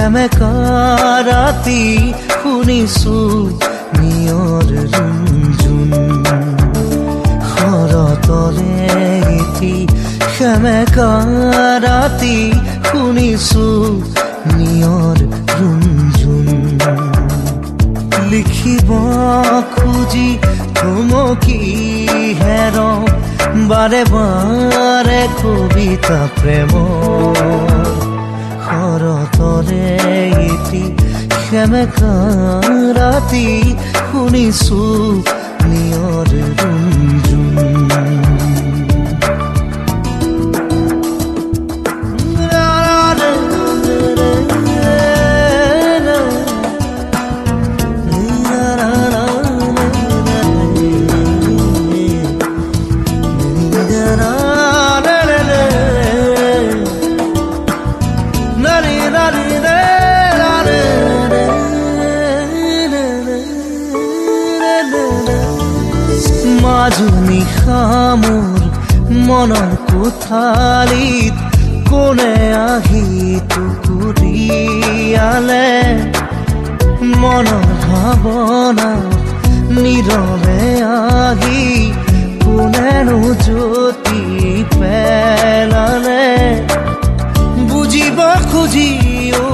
সেমেকা ৰাতি শুনিছো নিয়ৰ ৰুণজুণ শৰতৰে এটি সেমেকা ৰাতি শুনিছো নিয়ৰ ৰুণজুণ লিখিব খুজি থমকি হেৰ বাৰে বাৰে কবিতা প্ৰেম শৰতৰে এটি সেমেকা ৰাতি শুনিছো নিয়ৰ ৰুণজুণ মাজনী খামোৰ মনৰ কোঠালিত কোনে আহি টুকুৰিয়ালে মনৰ ভাৱনা নীৰৱে আহি কোনেনো জ্যোতি পেলালে বুজিব খুজিও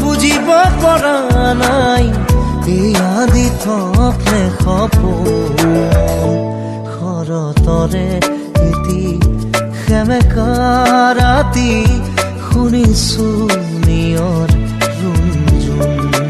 বুজিব পৰা নাই এয়া দি থপনে সপোন শৰতৰে এটি সেমেকা ৰাতি শুনিছো নিয়ৰ ৰুণজুণ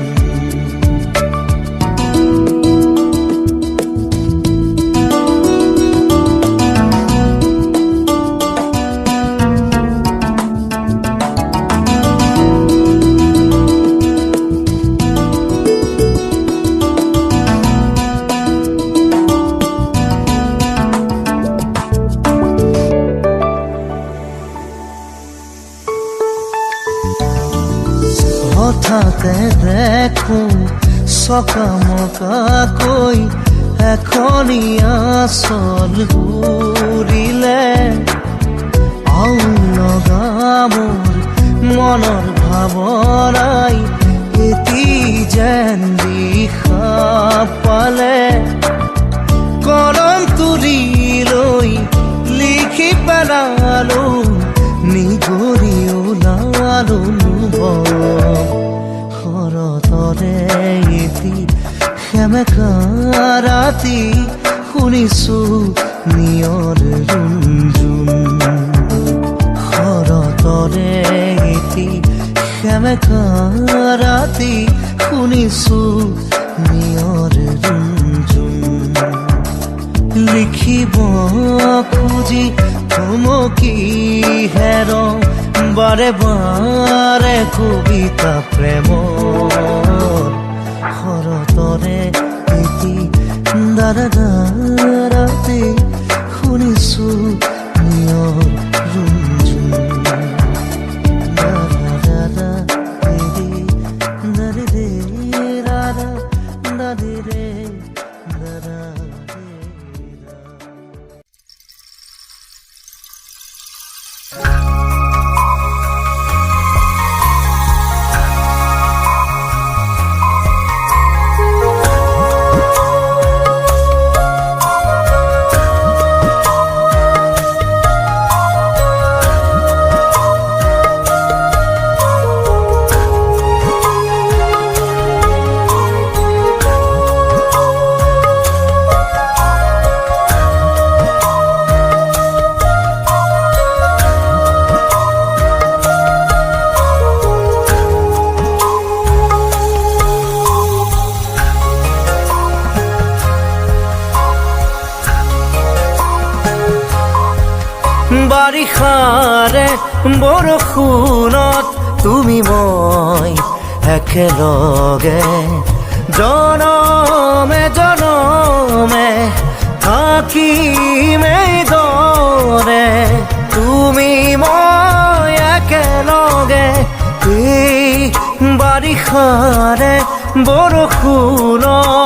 হঠাতে দেখো চকামকাকৈ এখনীয়া চল ঘূৰিলে আউল লগা মোৰ মনৰ ভাৱনাই এটি যেন দিশা পালে কলম তুলি লৈ লিখি পেলালো নিগৰি ওলালো শৰতৰে এটি সেমেকা ৰাতি শুনিছো নিয়ৰ ৰুণজুণ শৰতৰে এটি সেমেকা ৰাতি শুনিছো নিয়ৰ ৰুণজুণ লিখিব খুজি থমকি হেৰ বাৰে বাৰে কবিতা প্ৰেম শৰতৰে এটি ৰাতি শুনিছো নিয়ৰ ৰুণজুণ বাৰিষাৰে বৰষুণত তুমি মই একেলগে জনমে জনমে থাকিম এইদৰে তুমি মই একেলগে এই বাৰিষাৰে বৰষুণত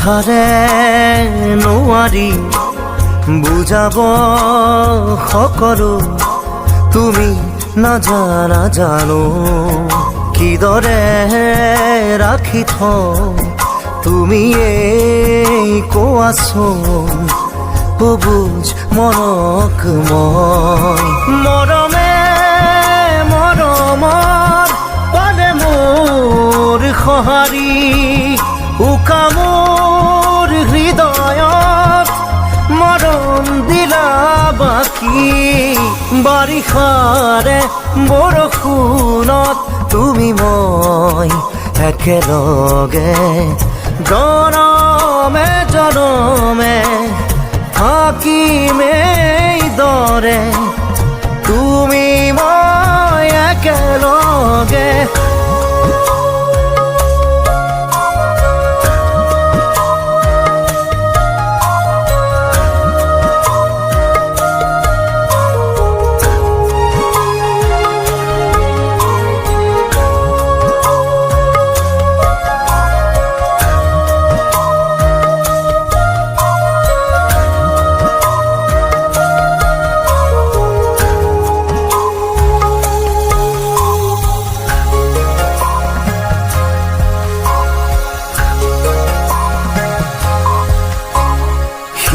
কথাৰে নোৱাৰি বুজাব সকলো তুমি নাজানা জানো কিদৰে ৰাখি থওঁ তুমিয়েই কোৱাচোন বুজ মনক মই মৰমে মৰমৰ পালে মোৰ সঁহাৰি উকা মোৰ হৃদয়ত মৰম দিলা বাকী বাৰিষাৰে বৰষুণত তুমি মই একেলগে জনমে জনমে থাকিমেই দৰে তুমি মই একেলগে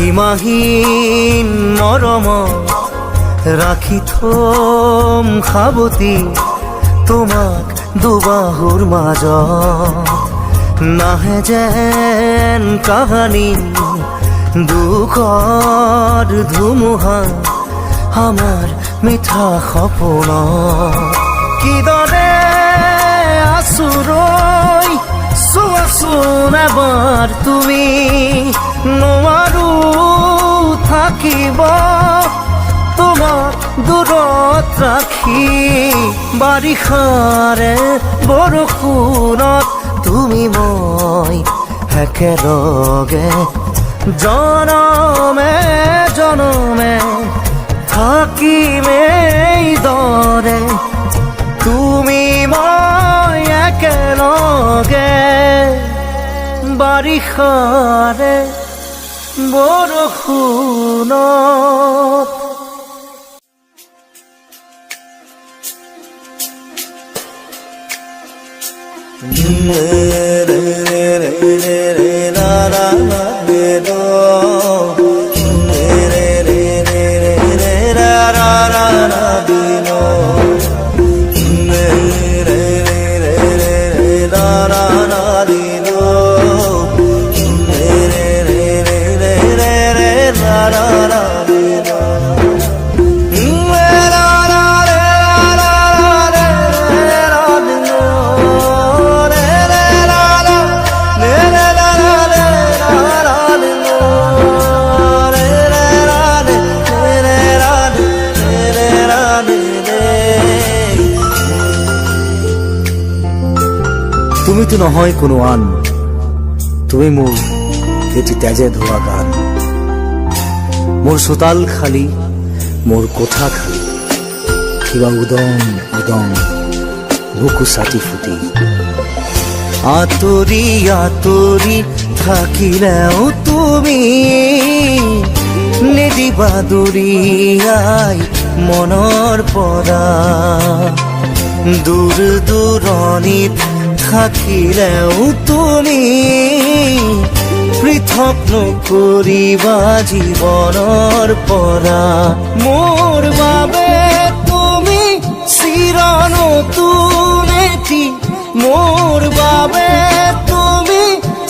সীমাহীন মৰমত ৰাখি থম সাৱটি তোমাক দুবাহুৰ মাজত নাহে যেন কাহানি দুখৰ ধুমুহা আমাৰ মিঠা সপোনত কিদৰে আচুৰৈ চোৱাচোন এবাৰ তুমি নোৱাৰো থাকিব তোমাক দূৰত ৰাখি বাৰিষাৰে বৰষুণত তুমি মই একেলগে জনমে জনমে থাকিমেই দৰে তুমি মই একেলগে বাৰিষাৰে বৰষুণত তুমিতো নহয় কোনো আন তুমি মোৰ এটি তেজে ধোৱা গান মোৰ চোতাল খালী মোৰ কোঠা খালী কিবা উদং উদং বুকু চাটি ফুটি আঁতৰি আঁতৰি থাকিলেও তুমি নিদিবা দূৰিয়াই মনৰ পৰা দূৰ দূৰণিত থাকিলেও তুমি পৃথক নকৰিবা জীৱনৰ পৰা মোৰ বাবে তুমি চিৰ নতুন এটি মোৰ বাবে তুমি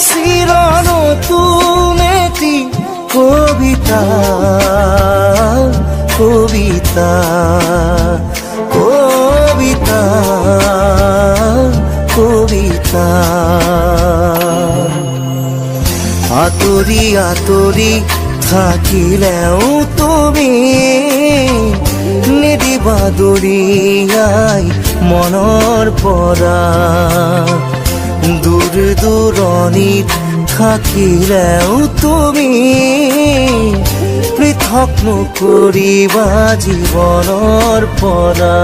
চিৰ নতুন এটি কবিতা কবিতা কবিতা কবিতা আঁতৰি আঁতৰি থাকিলেও তুমি নিদিবা দূৰিয়াই মনৰ পৰা দূৰ দূৰণিত থাকিলেও তুমি পৃথক নকৰিবা জীৱনৰ পৰা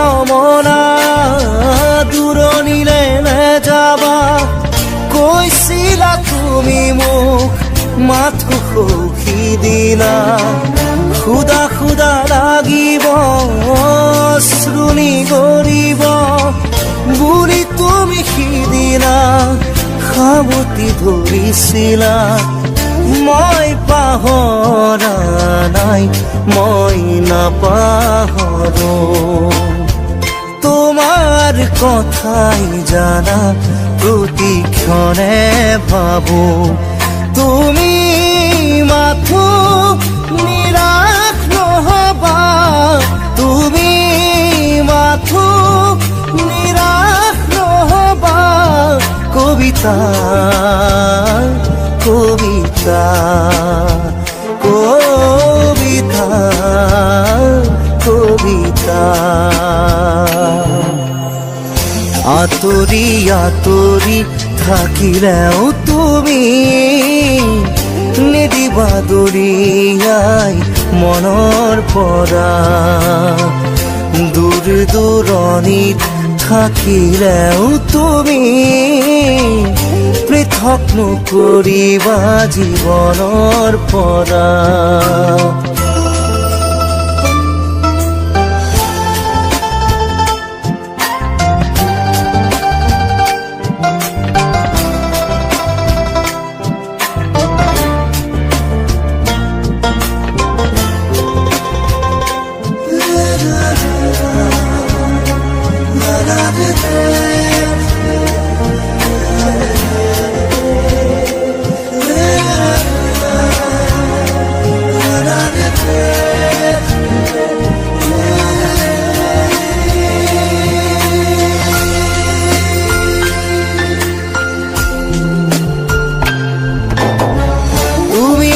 কামনা দূৰণিলে নেযাবা কৈছিলা তুমি মোক মাথো সখী দিনা খুদা খুদা লাগিব শ্ৰুণি গৰিব বুলি তুমি সিদিনা সাৱটি ধৰিছিলা মই পাহৰা নাই মই নাপাহৰো তোমাৰ কথাই জানা প্ৰতিক্ষণে ভাবো তুমি মাথো নিৰাশ নহবা তুমি মাথো নিৰাশ নহবা কবিতা কবিতা কবিতা কবিতা আঁতৰি আঁতৰি থাকিলেও তুমি নিদিবা দৰিয়াই মনৰ পৰা দূৰ দূৰণিত থাকিলেও তুমি পৃথক নকৰিবা জীৱনৰ পৰা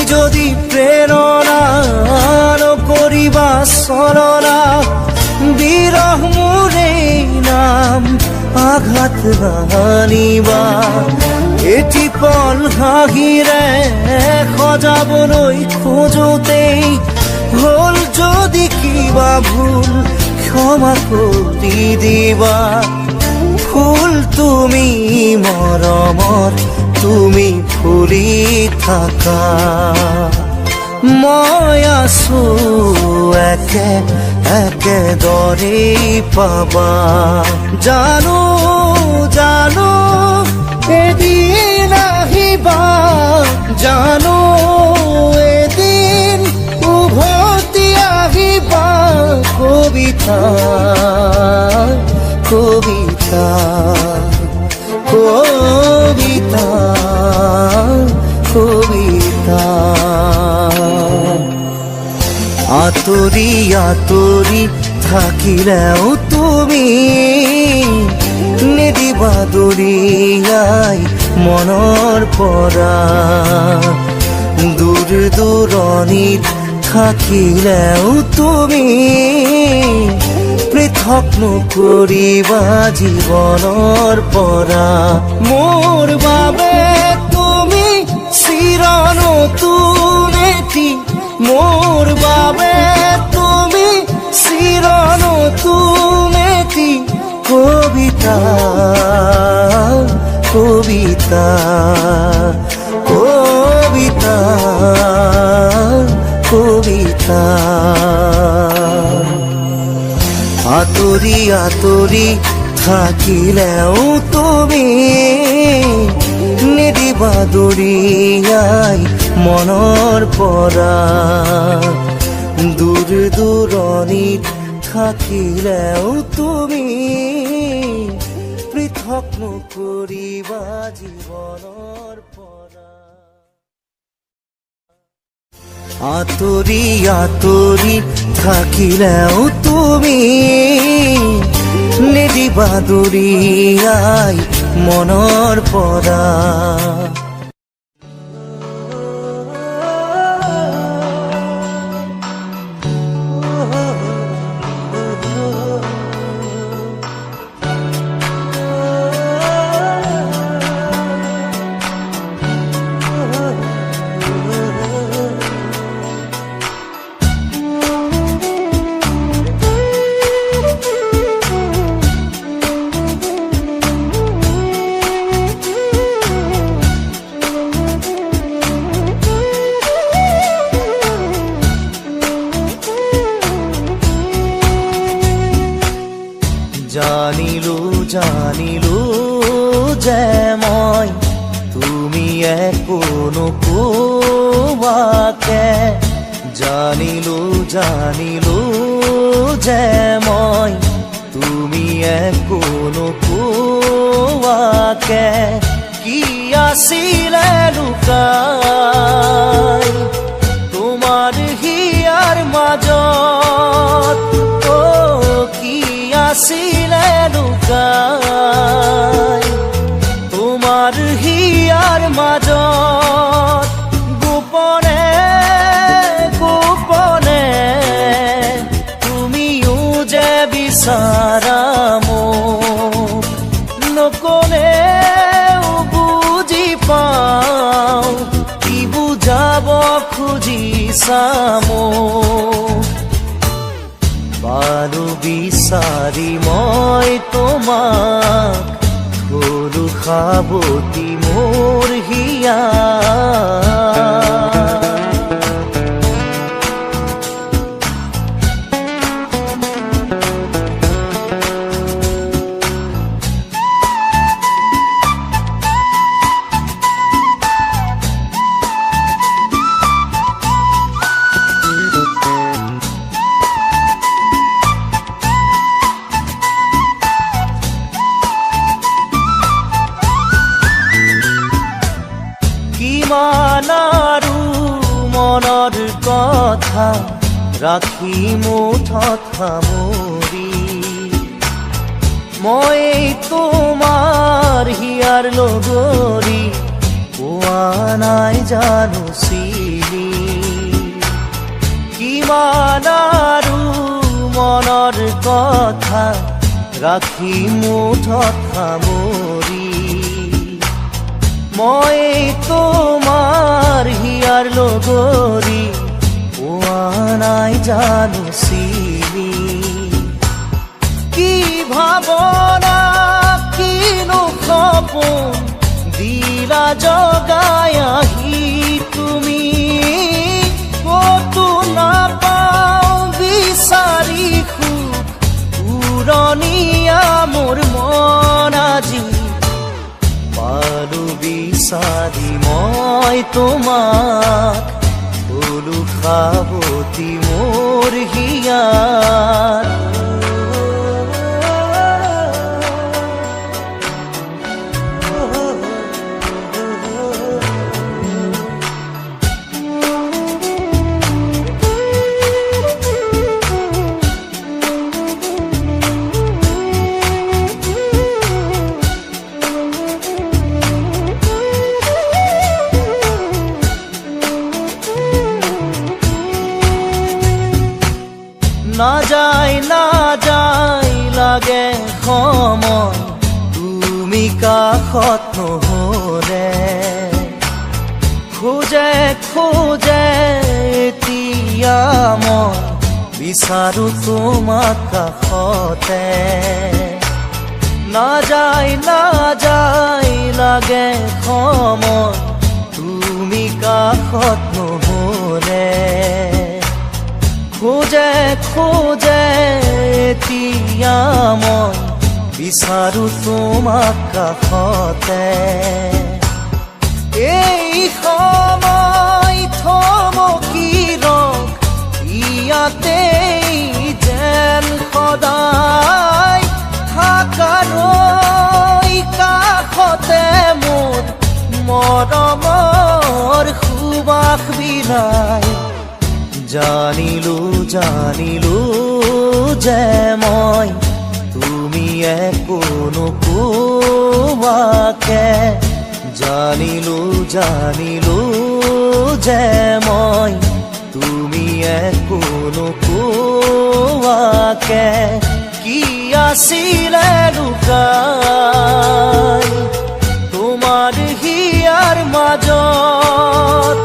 যদি প্ৰেৰণা নকৰিবা চলনা বিৰহ মোৰে নাম আঘাত নানিবা এটি পল হাঁহিৰে সজাবলৈ খোজোতেই হ'ল যদি কিবা ভুল ক্ষমা কৰি দিবা ফুল তুমি মৰমৰ তুমি ফুলি থাকা মই আছো একে একেদৰে পাবা জানো জানো এদিন আহিবা জানো এদিন উভতি আহিবা কবিতা কবিতা কবিতা কবিতা আঁতৰি আঁতৰি থাকিলেও তুমি নিদিবা দৰিয়াই মনৰ পৰা দূৰ দূৰণিত থাকিলেও তুমি পৃথক নকৰিবা জীৱনৰ পৰা মোৰ বাবে তুমি চিৰ নতুন এটি মোৰ বাবে তুমি চিৰ নতুন এটি কবিতা কবিতা কবিতা কবিতা আঁতৰি আঁতৰি থাকিলেও তুমি নিদিবা দৰিয়াই মনৰ পৰা দূৰ দূৰণিত থাকিলেও তুমি পৃথক নকৰিবা জীৱনৰ পৰা আঁতৰি আঁতৰি থাকিলেও তুমি নিদিবা দৰিয়াই মনৰ পৰা জানিলো যে মই তুমি একো নোকোৱাকে, জানিলো যে মই তুমি একো নোকোৱাকে, কি আছিলে লুকাই তোমাৰ হিয়াৰ মাজত, কি আছিলে লুকাই তোমাৰ হিয়াৰ মাজত, গোপনে গোপনে তুমিও যে বিচাৰা মোক, নকলেও বুজি পাওঁ কি বুজাব খুজিছা মোক। পালো বিচাৰি মই তোমাক, হলো সাৱতি মোৰ হিয়া। কিমান আৰু মনৰ কথা ৰাখি মুঠত সামৰি, মই তোমাৰ হিয়াৰ লগৰী পোৱা নাই জানো চিনি। কিমান আৰু মনৰ কথা ৰাখি মুঠত সামৰি, মই তোমাৰ হিয়াৰ লগৰী পোৱা নাই জানো চিনি। কি ভাৱনা কিনো সপোন দিলা জগাই আহি তুমি, ক'তো নাপাওঁ বিচাৰি সুখ উৰণীয়া মোৰ মন আজি। পালো বিচাৰি মই তোমাক, হলো সাৱতি মোৰ হিয়াৰ। নাযায় লাগে সময় তুমি কাষত নহলে, খোজে এতিয়া মই বিচাৰো তোমাক কাষতে। নাযায় লাগে সময় তুমি কাষত নহলে, খোজে এতিয়া মই বিচাৰো তোমাক কাষতে। এই সময় থমকি ৰখ ইয়াতেই যেন সদায় থাকাৰৈ কাষতে, মোৰ মৰমৰ সুবাস বিলাই। জানিলো যে মই তুমি একো নোকোৱাকে, জানিলো যে মই তুমি একো নোকোৱাকে, কি আছিলে লুকাই তোমাৰ হিয়াৰ মাজত,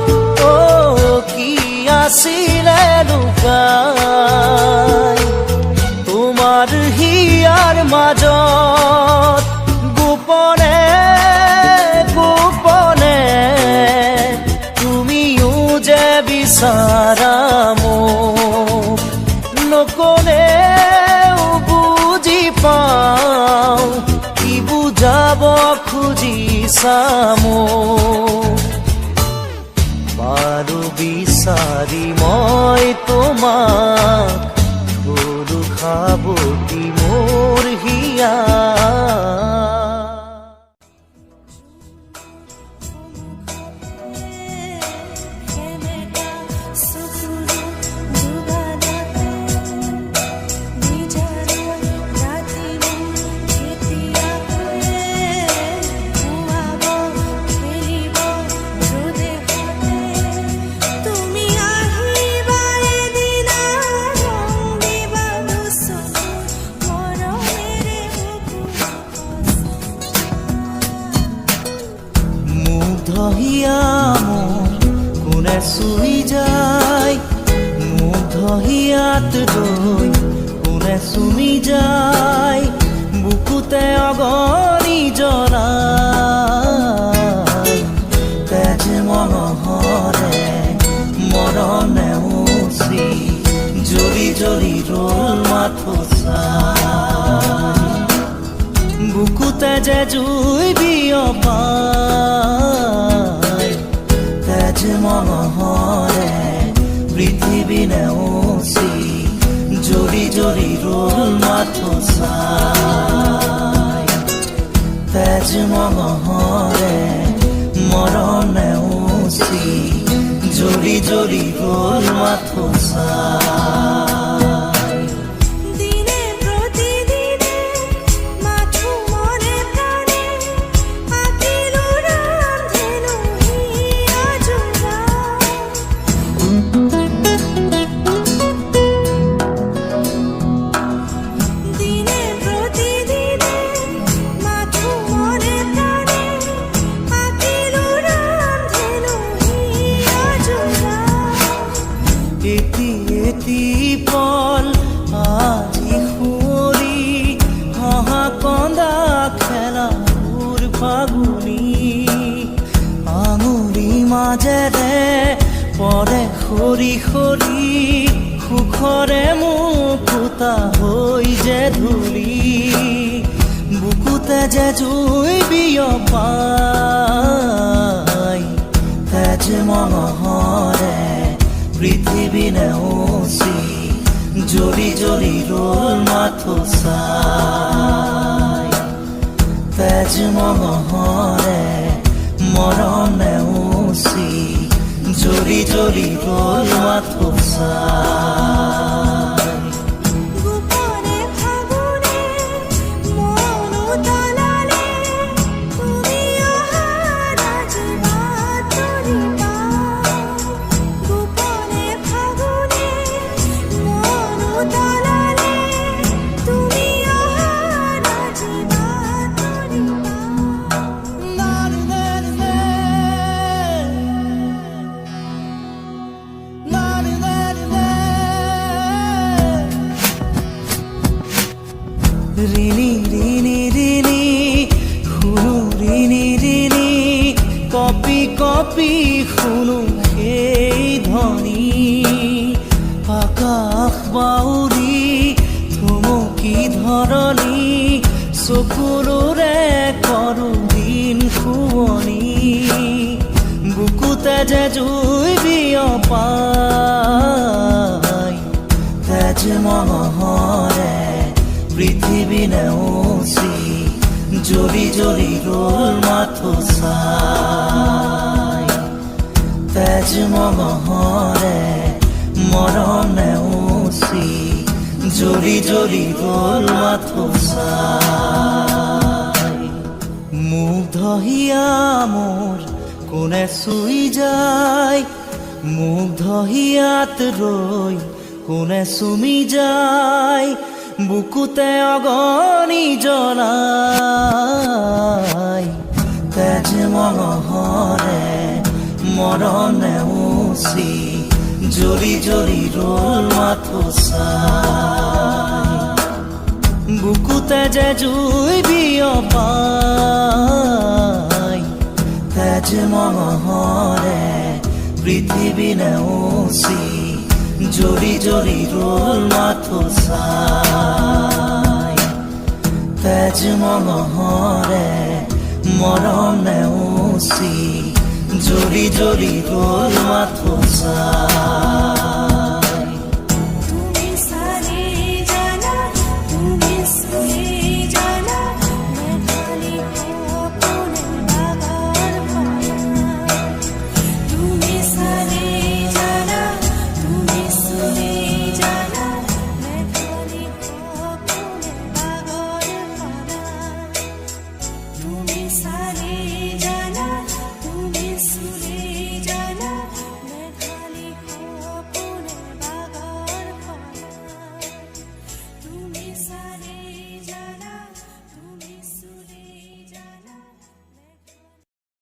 কি আছিলে লুকাই তোমাৰ হিয়াৰ মাজত, গোপনে গোপনে তুমিও যে বিচাৰা মোক, নকলেও বুজি পাওঁ খুজিছা মোক বাৰু বিচাৰি মই তোমাক গৰু খাবতি মোৰ হিয়া মুগ্ধহিয়া মোৰ কোনে চুই যায় মুগ্ধহিয়াত ৰৈ কোনে চুমি যায় বুকুতে অগণি জ্বলাই তেজ মনোহৰে মৰণে উচি জ্বলি জ্বলি ৰল মাথোচা বুকুতে যে জুই বিয়পাই তেজ মনোহৰে পৃথিৱী নেওচি জ্বলি জ্বলি ৰল মাথোচাই তেজ মনোহৰে মৰণ নেওচি জ্বলি জ্বলি ৰল মাথোচাই এটি পল আজি সুঁৱৰি হহা কন্দা খেলাবোৰ ফাগুনি আঙুলি মাজেৰে পৰে সৰি সৰি সুখৰে মুকুতা হৈ যে ধূলি বুকুতে যে জুই বিয়পাই তেজ মনোহৰে পৃথিৱী নেওচি জ্বলি জ্বলি ৰল মাথোচাই তেজ মনোহৰে মৰণ নেওচি জ্বলি জ্বলি ৰল মাথোচাই ৰিণি ৰিণি ৰিণি শুনো ৰিণি ৰিণি কপি কপি শুনো সেই ধ্বনি আকাশ বাউৰি থুমুকি ধৰণি চকুৰে কৰো দিন শুৱনি বুকুতে যে জুই বিয়পাই তেজ মনোহৰে পৃথিৱী নেওচি জ্বলি জ্বলি ৰল মাথোচাই তেজ মনোহৰে মৰণ নেওচি জ্বলি জ্বলি ৰল মাথোচাই মুগ্ধহিয়া মোৰ কোনে চুই যায় মুগ্ধহিয়াত ৰৈ কোনে চুমি যায় বুকুতে অগণি জ্বলাই তেজ মনোহৰে মৰণ নেওচি জ্বলি জ্বলি ৰল মাথোচাই বুকুতে যে জুই বিয়পাই তেজ মনোহৰে পৃথিৱী নেওচি জ্বলি জ্বলি ৰল মাথোচাই তেজ মনোহৰে মৰম নেওচি জৰি জৰি গ'ল মাথো চা